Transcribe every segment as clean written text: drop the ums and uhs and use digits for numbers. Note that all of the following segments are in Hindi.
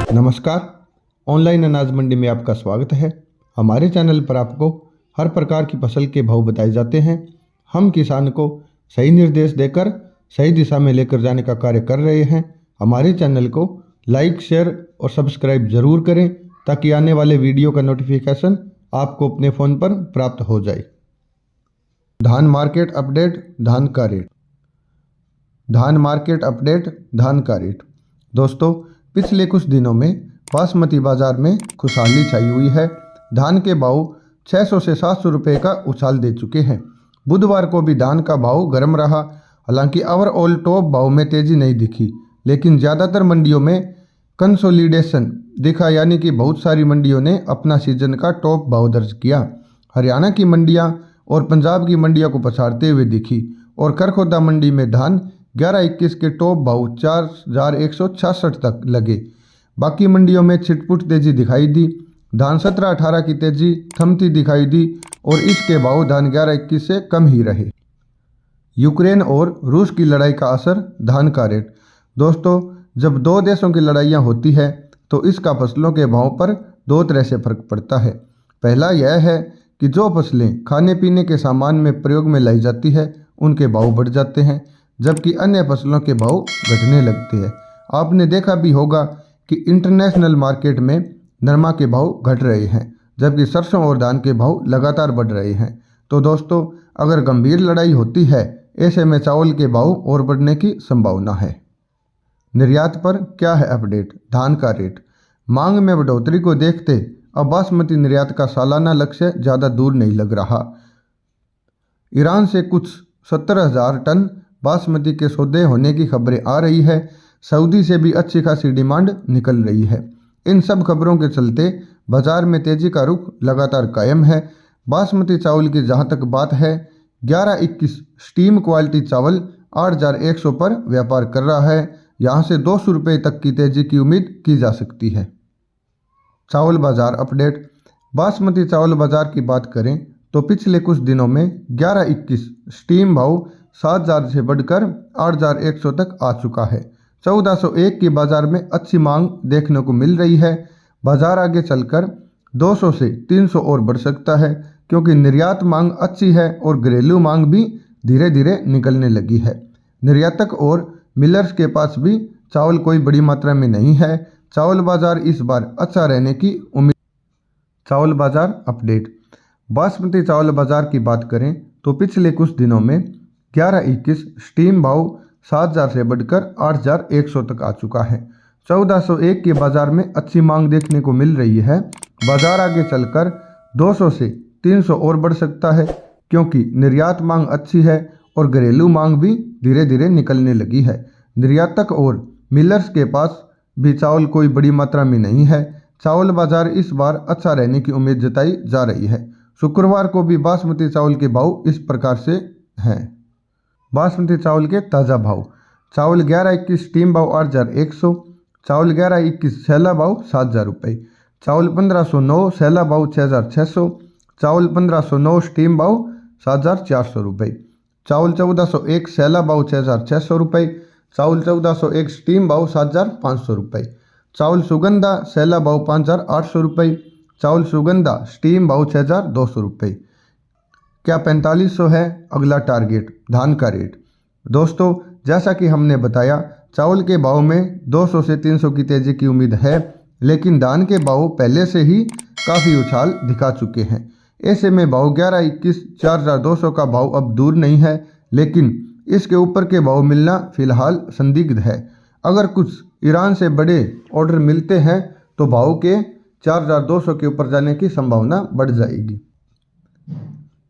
नमस्कार। ऑनलाइन अनाज मंडी में आपका स्वागत है। हमारे चैनल पर आपको हर प्रकार की फसल के भाव बताए जाते हैं। हम किसान को सही निर्देश देकर सही दिशा में लेकर जाने का कार्य कर रहे हैं। हमारे चैनल को लाइक, शेयर और सब्सक्राइब जरूर करें ताकि आने वाले वीडियो का नोटिफिकेशन आपको अपने फ़ोन पर प्राप्त हो जाए। धान मार्केट अपडेट, धान का रेट। धान मार्केट अपडेट, धान का रेट। दोस्तों, पिछले कुछ दिनों में बासमती बाजार में खुशहाली छाई हुई है। धान के भाव 600 से 700 रुपये का उछाल दे चुके हैं। बुधवार को भी धान का भाव गर्म रहा। हालांकि ओवरऑल टॉप भाव में तेजी नहीं दिखी, लेकिन ज़्यादातर मंडियों में कंसोलिडेशन दिखा, यानी कि बहुत सारी मंडियों ने अपना सीजन का टॉप भाव दर्ज किया। हरियाणा की मंडियां और पंजाब की मंडियों को पछाड़ते हुए दिखी और करखोदा मंडी में धान 11-21 के टॉप भाव 4166 तक लगे। बाकी मंडियों में छिटपुट तेजी दिखाई दी। धान 17-18 की तेजी थमती दिखाई दी और इसके भाव धान 11-21 से कम ही रहे। यूक्रेन और रूस की लड़ाई का असर, धान का रेट। दोस्तों, जब दो देशों की लड़ाइयाँ होती है तो इसका फसलों के भाव पर दो तरह से फर्क पड़ता है। पहला यह है कि जो फसलें खाने पीने के सामान में प्रयोग में लाई जाती है उनके भाव बढ़ जाते हैं, जबकि अन्य फसलों के भाव घटने लगते हैं। आपने देखा भी होगा कि इंटरनेशनल मार्केट में नरमा के भाव घट रहे हैं, जबकि सरसों और धान के भाव लगातार बढ़ रहे हैं। तो दोस्तों, अगर गंभीर लड़ाई होती है, ऐसे में चावल के भाव और बढ़ने की संभावना है। निर्यात पर क्या है अपडेट, धान का रेट। मांग में बढ़ोतरी को देखते अब बासमती निर्यात का सालाना लक्ष्य ज़्यादा दूर नहीं लग रहा। ईरान से कुछ 70,000 टन बासमती के सौदे होने की खबरें आ रही है। सऊदी से भी अच्छी खासी डिमांड निकल रही है। इन सब खबरों के चलते बाजार में तेजी का रुख लगातार कायम है। बासमती चावल की जहां तक बात है, 11-21 स्टीम क्वालिटी चावल 8,100 पर व्यापार कर रहा है। यहां से 200 रुपये तक की तेजी की उम्मीद की जा सकती है। चावल बाजार अपडेट। बासमती चावल बाजार की बात करें तो पिछले कुछ दिनों में 11-21 स्टीम भाव 7,000 से बढ़कर 8,100 तक आ चुका है। 1401 की बाजार में अच्छी मांग देखने को मिल रही है। बाजार आगे चलकर 200 से 300 और बढ़ सकता है, क्योंकि निर्यात मांग अच्छी है और घरेलू मांग भी धीरे धीरे निकलने लगी है। निर्यातक और मिलर्स के पास भी चावल कोई बड़ी मात्रा में नहीं है। चावल बाजार इस बार अच्छा रहने की उम्मीद। चावल बाजार अपडेट। बासमती चावल बाजार की बात करें तो पिछले कुछ दिनों में 11-21 स्टीम भाव 7,000 से बढ़कर 8,100 तक आ चुका है। 1401 के बाजार में अच्छी मांग देखने को मिल रही है। बाजार आगे चलकर 200 से 300 और बढ़ सकता है, क्योंकि निर्यात मांग अच्छी है और घरेलू मांग भी धीरे धीरे निकलने लगी है। निर्यातक और मिलर्स के पास भी चावल कोई बड़ी मात्रा में नहीं है। चावल बाजार इस बार अच्छा रहने की उम्मीद जताई जा रही है। शुक्रवार को भी बासमती चावल के भाव इस प्रकार से हैं। बासमती चावल के ताज़ा भाव। चावल 11-21 स्टीम भाव 8,100। चावल 11-21 सैला भाव 7,000 रुपये। चावल 1509 सैला भाव 6,600। चावल 1509 स्टीम भाव 7,400 रुपये। चावल 1401 सैला भाव 6,600 रुपये। चावल 1401 स्टीम भाव 7,500 रुपये। चावल सुगंधा सैला भाव 5,800 रुपये। चावल सुगंधा स्टीम भाव 6,200 रुपये। क्या 4500 है अगला टारगेट, धान का रेट। दोस्तों, जैसा कि हमने बताया, चावल के भाव में 200 से 300 की तेजी की उम्मीद है, लेकिन धान के भाव पहले से ही काफ़ी उछाल दिखा चुके हैं। ऐसे में भाव 11-21 4,200 का भाव अब दूर नहीं है, लेकिन इसके ऊपर के भाव मिलना फिलहाल संदिग्ध है। अगर कुछ ईरान से बड़े ऑर्डर मिलते हैं तो भाव के 4,200 के ऊपर जाने की संभावना बढ़ जाएगी।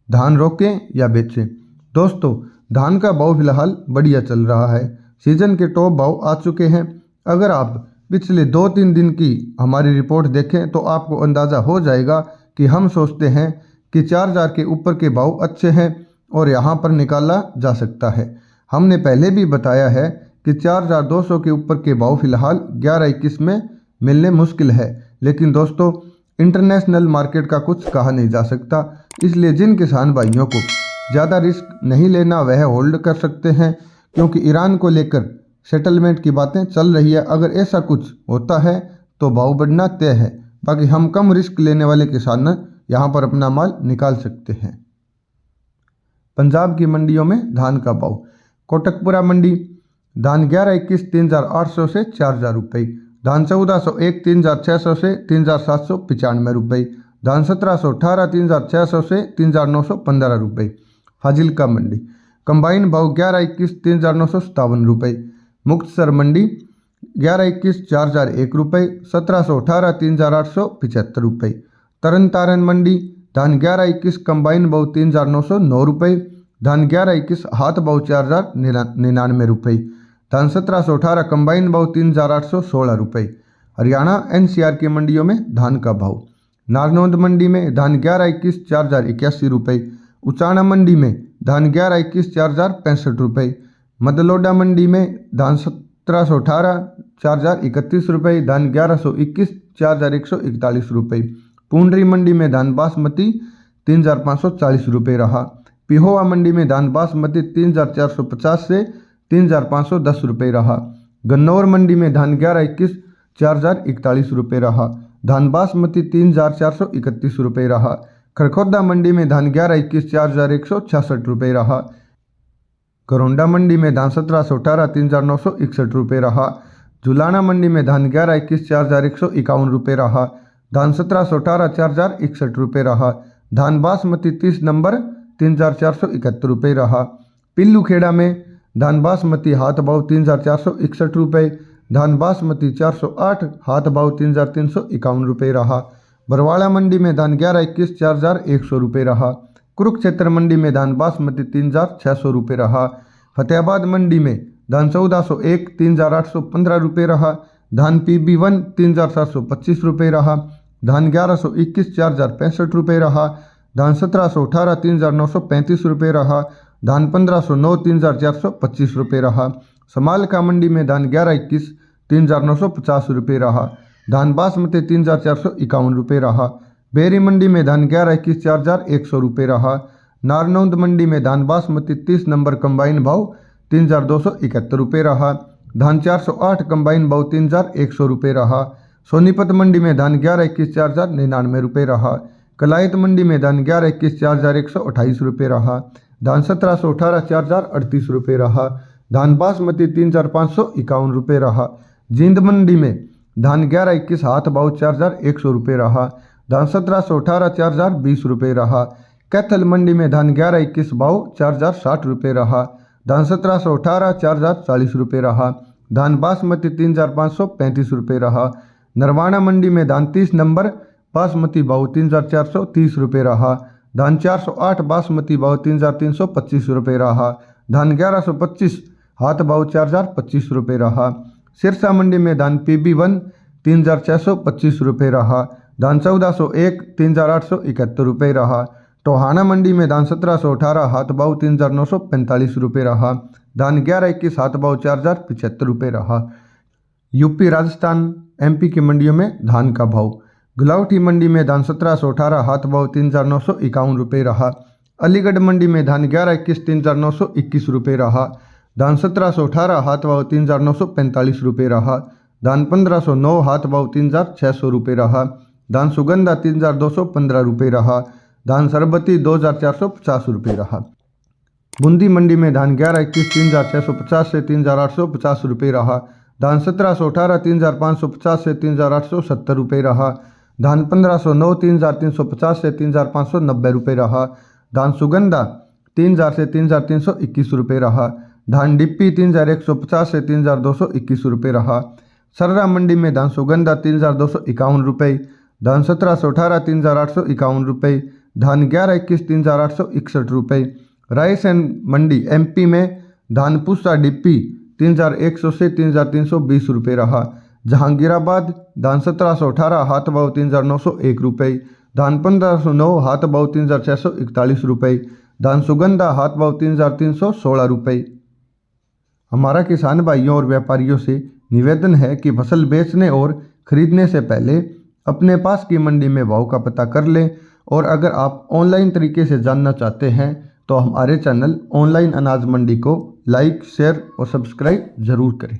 धान रोकें या बेचें। दोस्तों, धान का भाव फिलहाल बढ़िया चल रहा है। सीजन के टॉप भाव आ चुके हैं। अगर आप पिछले 2-3 दिन की हमारी रिपोर्ट देखें तो आपको अंदाज़ा हो जाएगा कि हम सोचते हैं कि 4,000 के ऊपर के भाव अच्छे हैं और यहाँ पर निकाला जा सकता है। हमने पहले भी बताया है कि 4,200 के ऊपर के भाव फिलहाल 11-21 में मिलने मुश्किल है, लेकिन दोस्तों, इंटरनेशनल मार्केट का कुछ कहा नहीं जा सकता। इसलिए जिन किसान भाइयों को ज़्यादा रिस्क नहीं लेना वह होल्ड कर सकते हैं, क्योंकि ईरान को लेकर सेटलमेंट की बातें चल रही है। अगर ऐसा कुछ होता है तो भाव बढ़ना तय है। बाकी हम कम रिस्क लेने वाले किसान यहाँ पर अपना माल निकाल सकते हैं। पंजाब की मंडियों में धान का भाव। कोटकपुरा मंडी धान 1121 3,800 से 4,000 रुपये, धान 1401 3,600 से 3,795 रुपये, धान 1718 3,600 से 3,915 रुपये। फाजिल्का मंडी कंबाइन भाव 1121 3,957 रुपये। मुक्तसर मंडी 1121 4,001 रुपये, 1718 3,875 रुपये। तरन तारण मंडी धान 1121 कंबाइन भाव 3,909 रुपये, धान 1121 हाथ भाव 4,099 रुपये, धान 1718 कंबाइन भाव 3,816 रुपये। हरियाणा NCR की मंडियों में धान का भाव। नारनौंद मंडी में धान 1121 4,081 रुपये, उचाना मंडी में धान 1121 4,065 रुपये, मदलोडा मंडी में धान 1718 4,031 रुपये, धान 1121 4,141 रुपये। पूंडरी मंडी में धान बासमती 3,540 रुपये रहा। पिहोवा मंडी में धान बासमती 3,450 से 3,510 रुपये रहा। गन्नौर मंडी में धान 1121 4,041 रुपये रहा, धान बासमती 3,431 रुपये रहा। खरखोदा मंडी में धान 1121 4,166 रुपये रहा। करोंडा मंडी में धान 1718 3,961 रुपये रहा। जुलाना मंडी में धान 1121 4,151 रुपये रहा, धान 1718 4,061 रुपये रहा। धान बासमती 30 नंबर 3,471 रुपये रहा। पिल्लू खेड़ा में धान बासमती हाथ भाव 3,461 रुपये, धान बासमती 408 हाथ भाव 3,351 रुपये रहा। बरवाड़ा मंडी में धान 1121 4,100 रुपये रहा। कुरुक्षेत्र मंडी में धान बासमती 3,600 रुपये रहा। फतेहाबाद मंडी में धान 1401 3,815 रुपये रहा, धान PB1 3,725 रुपये रहा, धान 1121 4,065 रुपये रहा, धान 1718 3,935 रुपये रहा, धान 1509 3,425 रुपये रहा। समालका मंडी में धान 1121 3,950 रुपये रहा, धान बासमती 3,451 रुपये रहा। बेरी मंडी में धान 1121 4,100 रुपये रहा। नारनौंद मंडी में धान बासमती 30 नंबर कंबाइन भाव 3,271 रुपये रहा, धान 408 कंबाइन भाव 3,100 रुपये रहा। सोनीपत मंडी में धान 1121 4,099 रुपये रहा। कलायत मंडी में धान 1121 4,128 रुपये रहा, धान 1718 4,038 रुपये रहा, धान बासमती 3,551 रुपये रहा। जींद मंडी में धान 1121 हाथ भाव 4,100 रुपये रहा, धान 1718 4,020 रुपये रहा। कैथल मंडी में धान 1121 भाव 4,060 रुपये रहा, धान 1718 4,040 रुपये रहा, धान बासमती 3,535 रुपये रहा। नरवाना मंडी में धान 30 नंबर बासमती भाव 3,430 रुपये रहा, धान 408 बासमती भाव 3,325 रुपये रहा, धान 1125 हाथ भाव 4,025 रुपये रहा। सिरसा मंडी में धान PB1 3,625 रुपये रहा, धान 1401 3,871 रुपये रहा। टोहाना मंडी में धान 1718 हाथ भाव 3,945 रुपये रहा, धान 1121 हाथ भाव 4,075 रुपये रहा। यूपी राजस्थान MP की मंडियों में धान का भाव। गुलावटी मंडी में धान 1718 हाथ भाव 3,951 रुपये रहा। अलीगढ़ मंडी में धान 1121 3,921 रुपये रहा, धान 1718 हाथ भाव 3,945 रुपये रहा, धान 1509 हाथ भाव 3,600 रुपये रहा, धान सुगंधा 3,215 रुपये रहा, धान सरबती 2,450 रुपये रहा। बूंदी मंडी में धान 1121 3,650 से 3,850 रुपये रहा, धान 1718 3,550 से 3,870 रुपये रहा, धान 1509 3,350 से 3,590 रुपये रहा, धान सुगंधा 3,000 से 3,321 रुपये रहा, धान डिप्पी 3,150 से 3,221 रुपये रहा। सर्रा मंडी में धान सुगंधा 3,251 रुपये, धान 1718 3,851 रुपये, धान 1121 3,861 रुपये। रायसेन मंडी MP में धान पुस्ता डिप्पी 3,100 से 3,320 रुपये रहा। जहांगीराबाद धान 1718 हाथ भाव 3,901 रुपये, धान 1509 हाथ भाव 3,641 रुपये, धान सुगंधा हाथ भाव 3,316 रुपये। हमारा किसान भाइयों और व्यापारियों से निवेदन है कि फसल बेचने और खरीदने से पहले अपने पास की मंडी में भाव का पता कर लें, और अगर आप ऑनलाइन तरीके से जानना चाहते हैं तो हमारे चैनल ऑनलाइन अनाज मंडी को लाइक, शेयर और सब्सक्राइब ज़रूर करें।